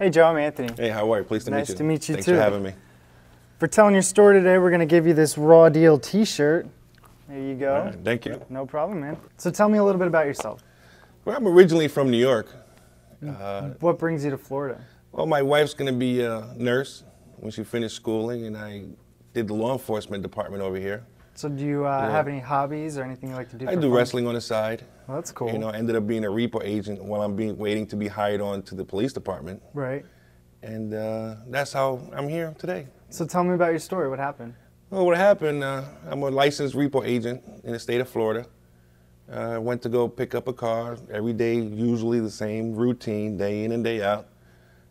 Hey Joe, I'm Anthony. Hey, how are you? Pleased to meet you. Nice to meet you Thanks too. for having me. For telling your story today, we're going to give you this Raw Deal t-shirt. There you go. All right, thank you. No problem, man. So tell me a little bit about yourself. Well, I'm originally from New York. What brings you to Florida? Well, my wife's going to be a nurse when she finished schooling, and I did the law enforcement department over here. So do you have any hobbies or anything you like to do? I do wrestling on the side. Well, that's cool. You know, I ended up being a repo agent while I'm waiting to be hired on to the police department. Right. And that's how I'm here today. So tell me about your story. What happened? Well, what happened, I'm a licensed repo agent in the state of Florida. I went to go pick up a car every day, usually the same routine, day in and day out.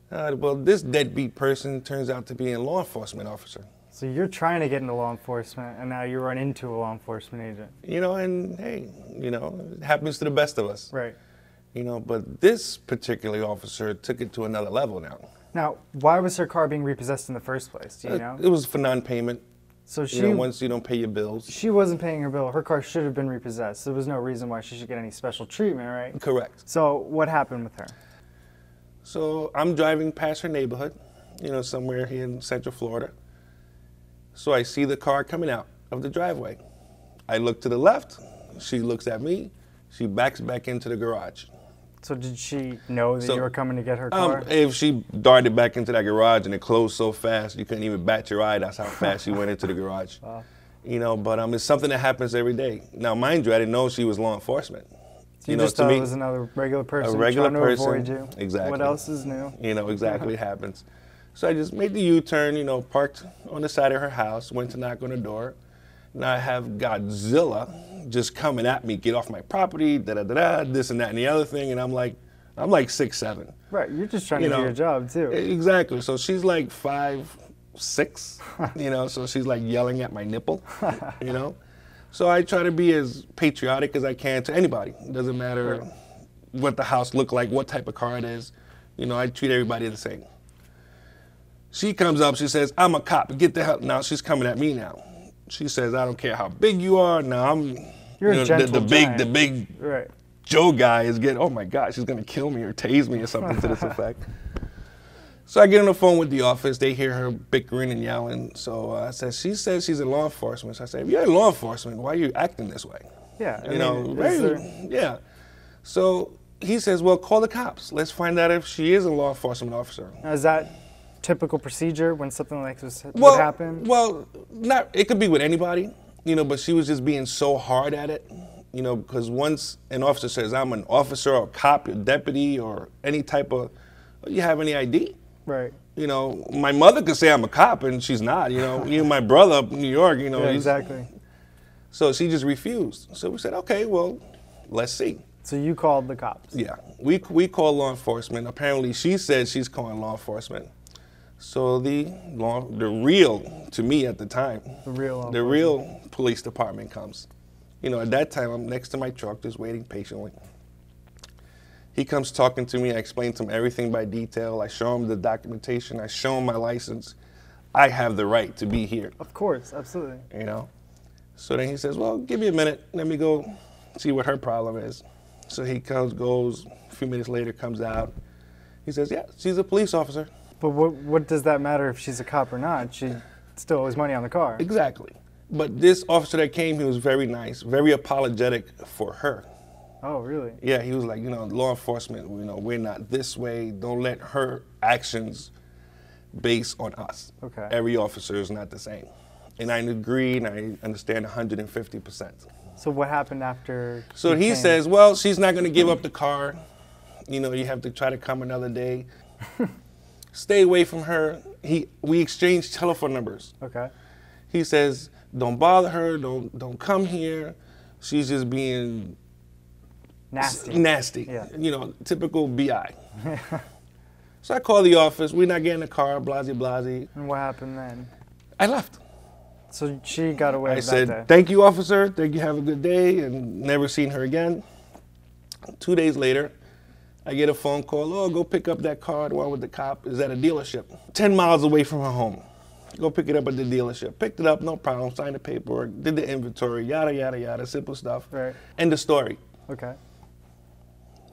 Well, this deadbeat person turns out to be a law enforcement officer. So you're trying to get into law enforcement, and now you run into a law enforcement agent. You know, and hey, you know, it happens to the best of us. Right. You know, but this particular officer took it to another level now. Now, why was her car being repossessed in the first place? Do you know? It was for non-payment. So she, you know, once you don't pay your bills. She wasn't paying her bill. Her car should have been repossessed. There was no reason why she should get any special treatment, right? Correct. So what happened with her? So I'm driving past her neighborhood, you know, somewhere here in Central Florida. So I see the car coming out of the driveway. I look to the left. She looks at me. She backs back into the garage. So did she know that you were coming to get her car? If she darted back into that garage and it closed so fast, you couldn't even bat your eye. That's how fast she went into the garage. Wow. You know, but it's something that happens every day. Now, mind you, I didn't know she was law enforcement. So you just thought it was another regular person trying to avoid you. Exactly. What else is new? You know, exactly it happens. So I just made the U-turn, you know, parked on the side of her house, went to knock on the door. Now I have Godzilla just coming at me, get off my property, da-da-da-da, this and that and the other thing, and I'm like 6'7". Right, you're just trying to do your job too. Exactly, so she's like 5'6", you know, so she's like yelling at my nipple, you know. So I try to be as patriotic as I can to anybody. It doesn't matter what the house look like, what type of car it is. You know, I treat everybody the same. She comes up, she says, "I'm a cop, get the hell." Now she's coming at me now. She says, "I don't care how big you are." Now I'm, you're a gentle the big right. Joe guy is getting, oh my God, she's gonna kill me or tase me or something to this effect. So I get on the phone with the office, they hear her bickering and yelling. So I said, she says she's in law enforcement. So I said, if you're in law enforcement, why are you acting this way? Yeah, you know, yeah. So he says, well, call the cops. Let's find out if she is a law enforcement officer. Now, is that typical procedure when something like this would happen? Well, it could be with anybody, you know, but she was just being so hard at it, you know, because once an officer says, I'm an officer or a cop, a deputy, or any type of, you have any ID? Right. You know, my mother could say I'm a cop and she's not, you know. Even my brother up in New York, you know. Yeah, exactly. So she just refused. So we said, okay, well, let's see. So you called the cops? Yeah, we called law enforcement. Apparently she said she's calling law enforcement. So the real, to me at the time, the real police department comes. You know, at that time, I'm next to my truck, just waiting patiently. He comes talking to me. I explain to him everything by detail. I show him the documentation. I show him my license. I have the right to be here. Of course, absolutely. You know? So then he says, well, give me a minute. Let me go see what her problem is. So he goes, a few minutes later, comes out. He says, yeah, she's a police officer. But what does that matter if she's a cop or not? She still owes money on the car. Exactly. But this officer that came, he was very nice, very apologetic for her. Oh, really? Yeah, he was like, you know, law enforcement, you know, we're not this way. Don't let her actions base on us. Okay. Every officer is not the same. And I agree, and I understand 150%. So what happened after? So he says, well, she's not going to give up the car. You know, you have to try to come another day. Stay away from her. We exchanged telephone numbers. Okay. He says, don't bother her. Don't come here. She's just being nasty. Yeah. You know, typical BI. So I call the office. We're not getting a car. Blasey, blasey. And what happened then? I left. So she got away with that day. I said, thank you, officer. Thank you. Have a good day. And never seen her again. 2 days later, I get a phone call. Oh, go pick up that car. The one with the cop is at a dealership 10 miles away from her home. Go pick it up at the dealership. Picked it up, no problem. Signed the paperwork. Did the inventory. Yada, yada, yada. Simple stuff. Right. End of story. Okay.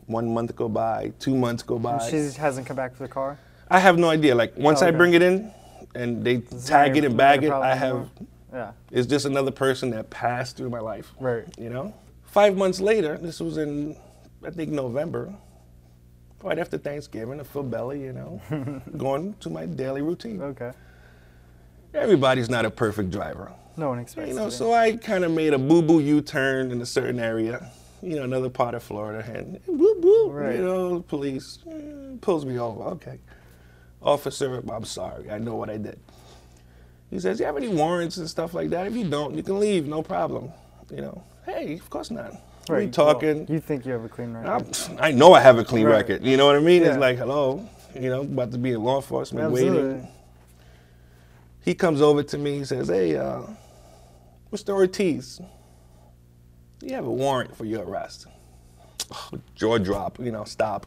1 month go by. 2 months go by. And she hasn't come back for the car? I have no idea. Like once I bring it in and they tag it and bag it, I have, it's just another person that passed through my life. Right. You know? 5 months later, this was in, I think, November, right after Thanksgiving, a full belly, you know, going to my daily routine. Okay. Everybody's not a perfect driver. No one expects You know, so I kind of made a boo-boo U-turn in a certain area, you know, another part of Florida, and whoop, whoop, you know, the police pulls me over. Okay. Officer, I'm sorry, I know what I did. He says, you have any warrants and stuff like that? If you don't, you can leave, no problem. You know, hey, of course not. Right. We talking. Well, you think you have a clean record. I know I have a clean record. You know what I mean? Yeah. It's like, hello, you know, about to be in law enforcement, waiting. He comes over to me, he says, hey, Mr. Ortiz, you have a warrant for your arrest. Oh, jaw drop, you know, stop.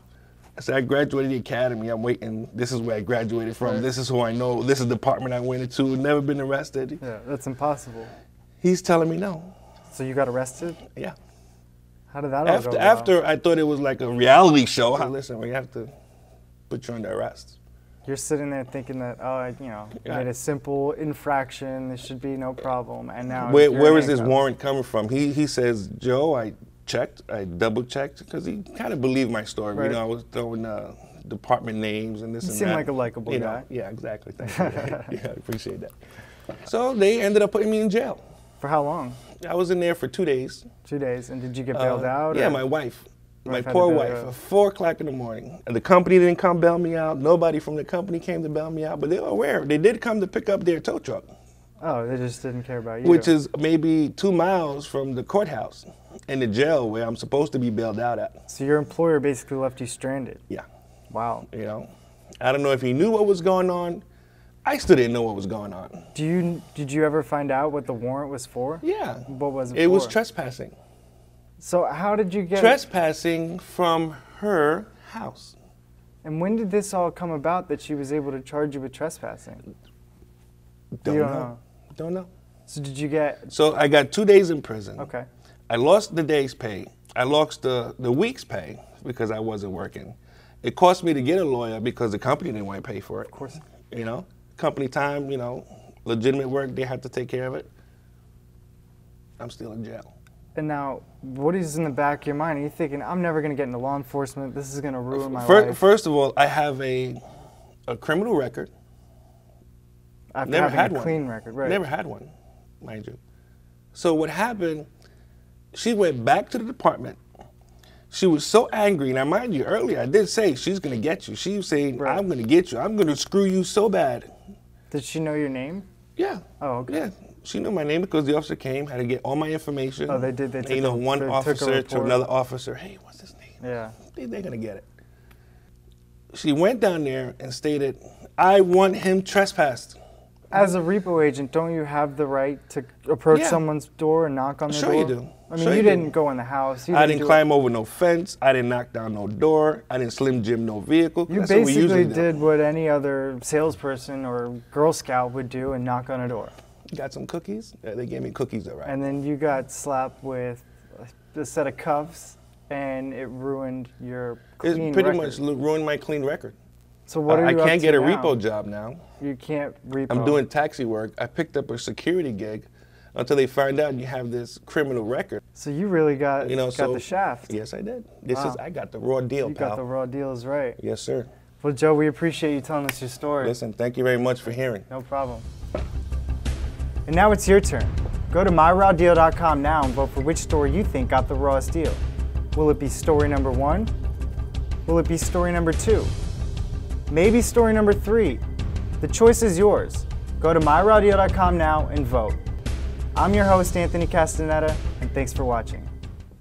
I said, I graduated the academy, I'm waiting. This is where I graduated from. Right. This is who I know. This is the department I went into, never been arrested. Yeah, that's impossible. He's telling me no. So you got arrested? Yeah. How did that all go? After I thought it was like a reality show. Listen, we have to put you under arrest. You're sitting there thinking that, oh, you know, you made a simple infraction, there should be no problem, and now where is this warrant coming from? He says, Joe, I checked, I double checked, because he kind of believed my story. Right. You know, I was throwing department names and this and that. You seem like a likable guy. Yeah, exactly. Thank you. Yeah, I appreciate that. So they ended up putting me in jail. For how long? I was in there for 2 days. 2 days, and did you get bailed out? Yeah, my wife. My poor wife, at 4 o'clock in the morning. And the company didn't come bail me out. Nobody from the company came to bail me out, but they were aware. They did come to pick up their tow truck. Oh, they just didn't care about you. Which is maybe 2 miles from the courthouse and the jail where I'm supposed to be bailed out at. So your employer basically left you stranded? Yeah. Wow. You know, I don't know if he knew what was going on. I still didn't know what was going on. Did you ever find out what the warrant was for? Yeah. What was it for? It was trespassing. So how did you get trespassing from her house? And when did this all come about that she was able to charge you with trespassing? Don't know. Don't know. So did you get... So I got 2 days in prison. Okay. I lost the day's pay. I lost the week's pay because I wasn't working. It cost me to get a lawyer because the company didn't want to pay for it. Of course. You know, company time, you know, legitimate work, they had to take care of it. I'm still in jail. And now, what is in the back of your mind? Are you thinking, I'm never going to get into law enforcement, this is going to ruin my life? First of all, I have a criminal record. I've never had a clean record, right? Never had one, mind you. So what happened, she went back to the department. She was so angry. Now, mind you, earlier I did say she's going to get you. She was saying, I'm going to get you. I'm going to screw you so bad. Did she know your name? Yeah. Oh, okay. Yeah. She knew my name because the officer came, had to get all my information. Oh, they did. They took you know, one officer to another officer. Hey, what's his name? Yeah. They're going to get it. She went down there and stated, I want him trespassed. As a repo agent, don't you have the right to approach someone's door and knock on their door? Sure you do. I mean, you didn't go in the house. I didn't climb over no fence. I didn't knock down no door. I didn't Slim Jim no vehicle. You basically did what any other salesperson or Girl Scout would do and knock on a door. Got some cookies? Yeah, they gave me cookies, all right. And then you got slapped with a set of cuffs, and it ruined your clean record. It pretty much ruined my clean record. So what are you up to now? I can't get a repo job now. You can't repo. I'm doing taxi work. I picked up a security gig until they find out you have this criminal record. So you really got the shaft. Yes, I did. I got the raw deal, pal. You got the raw deals right. Yes, sir. Well, Joe, we appreciate you telling us your story. Listen, thank you very much for hearing. No problem. And now it's your turn. Go to myrawdeal.com now and vote for which story you think got the rawest deal. Will it be story number 1? Will it be story number 2? Maybe story number 3? The choice is yours. Go to myrawdeal.com now and vote. I'm your host, Anthony Castaneda, and thanks for watching.